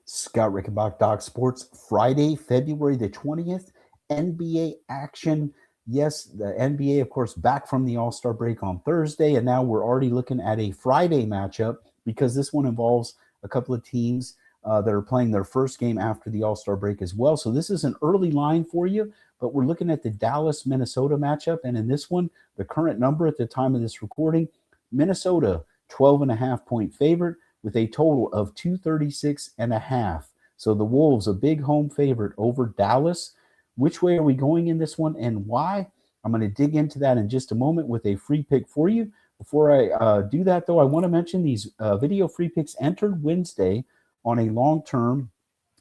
Scott Rickenbach, Doc Sports, Friday, February the 20th, NBA action. Yes, the NBA, of course, back from the All-Star break on Thursday, and now we're already looking at a Friday matchup because this one involves a couple of teams that are playing their first game after the All-Star break as well. So this is an early line for you, but we're looking at the Dallas, Minnesota matchup, and in this one, the current number at the time of this recording, Minnesota, 12.5-point favorite with a total of 236.5. So the Wolves, a big home favorite over Dallas. Which way are we going in this one and why? I'm going to dig into that in just a moment with a free pick for you. Before I do that, though, I want to mention these video free picks entered Wednesday on a long-term,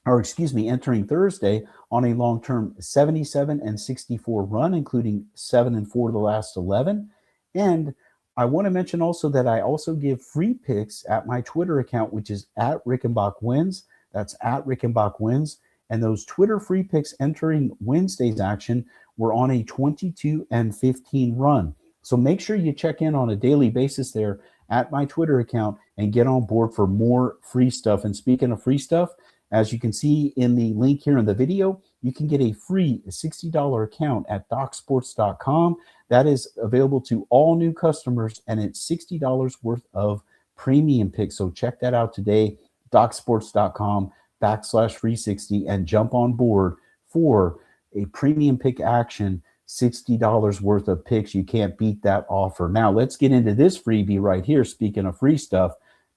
entering Thursday on a long-term 77-64 run, including 7-4 the last 11. And I want to mention also that I also give free picks at my Twitter account, which is at Rickenbach Wins. That's at Rickenbach Wins. And those Twitter free picks entering Wednesday's action were on a 22-15 run. So make sure you check in on a daily basis there at my Twitter account and get on board for more free stuff. And speaking of free stuff, as you can see in the link here in the video, you can get a free $60 account at DocSports.com. That is available to all new customers, and it's $60 worth of premium picks. So check that out today, DocSports.com/free 60, and jump on board for a premium pick action, $60 worth of picks. You can't beat that offer. Now let's get into this freebie right here. Speaking of free stuff,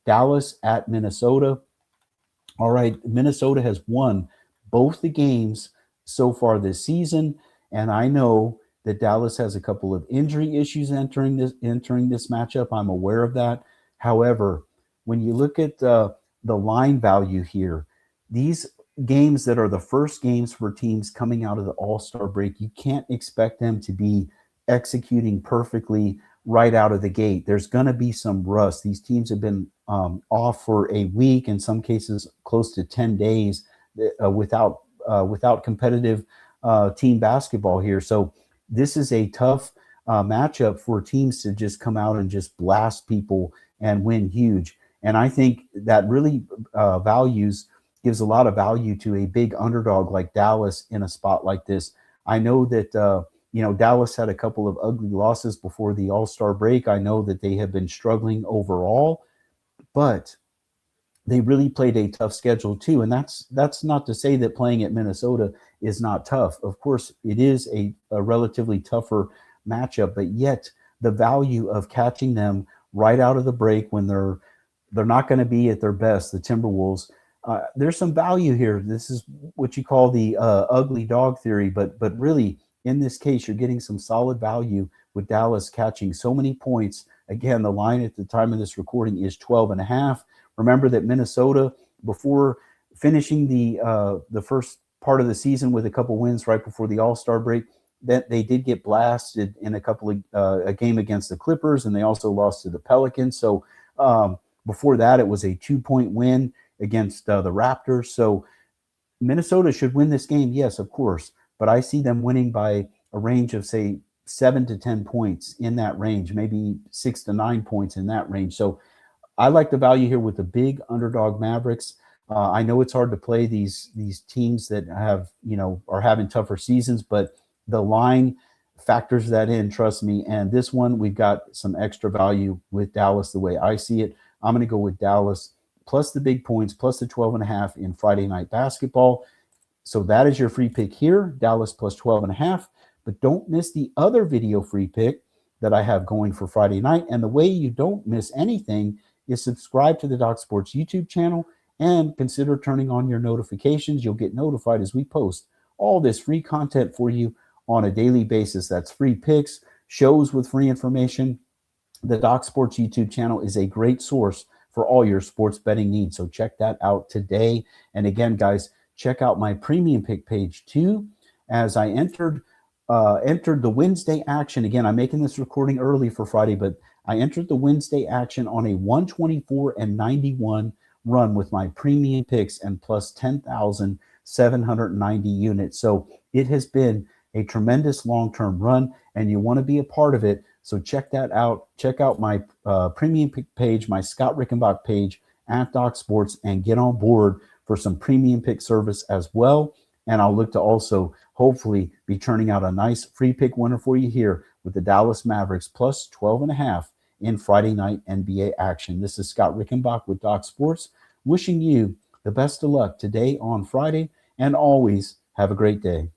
Dallas at Minnesota. All right, Minnesota has won both the games so far this season, and I know that Dallas has a couple of injury issues entering this matchup. I'm aware of that. However, when you look at the line value here, these games that are the first games for teams coming out of the All-Star break, you can't expect them to be executing perfectly right out of the gate. There's going to be some rust. These teams have been off for a week, in some cases close to 10 days without competitive team basketball here. So this is a tough matchup for teams to just come out and just blast people and win huge. And I think that really gives a lot of value to a big underdog like Dallas in a spot like this. I know that Dallas had a couple of ugly losses before the All-Star break. I know that they have been struggling overall, but they really played a tough schedule too. And that's not to say that playing at Minnesota is not tough. Of course, it is a relatively tougher matchup, but yet the value of catching them right out of the break when they're not going to be at their best, the Timberwolves, there's some value here. This is what you call the ugly dog theory, but really in this case, you're getting some solid value with Dallas catching so many points. Again, the line at the time of this recording is 12.5. Remember that Minnesota, before finishing the first part of the season with a couple wins right before the All-Star break, that they did get blasted in a game against the Clippers, and they also lost to the Pelicans. So before that, it was a 2-point win against the Raptors. So Minnesota should win this game, yes, of course, but I see them winning by a range of, say, 7 to 10 points in that range, maybe 6 to 9 points in that range. So I like the value here with the big underdog Mavericks. I know it's hard to play these teams that are having tougher seasons, but the line factors that in, trust me. And this one, we've got some extra value with Dallas the way I see it. I'm going to go with Dallas plus the big points, plus the 12.5 in Friday night basketball. So that is your free pick here, Dallas plus 12.5. But don't miss the other video free pick that I have going for Friday night. And the way you don't miss anything is subscribe to the Doc Sports YouTube channel and consider turning on your notifications. You'll get notified as we post all this free content for you on a daily basis. That's free picks, shows with free information. The Doc Sports YouTube channel is a great source for all your sports betting needs. So check that out today. And again, guys, check out my premium pick page too. As I entered the Wednesday action, again, I'm making this recording early for Friday, but I entered the Wednesday action on a 124-91 run with my premium picks and plus 10,790 units. So it has been a tremendous long-term run, and you want to be a part of it. So check that out. Check out my premium pick page, my Scott Rickenbach page at Doc Sports, and get on board for some premium pick service as well. And I'll look to also hopefully be turning out a nice free pick winner for you here with the Dallas Mavericks plus 12.5 in Friday night NBA action. This is Scott Rickenbach with Doc Sports, wishing you the best of luck today on Friday, and always have a great day.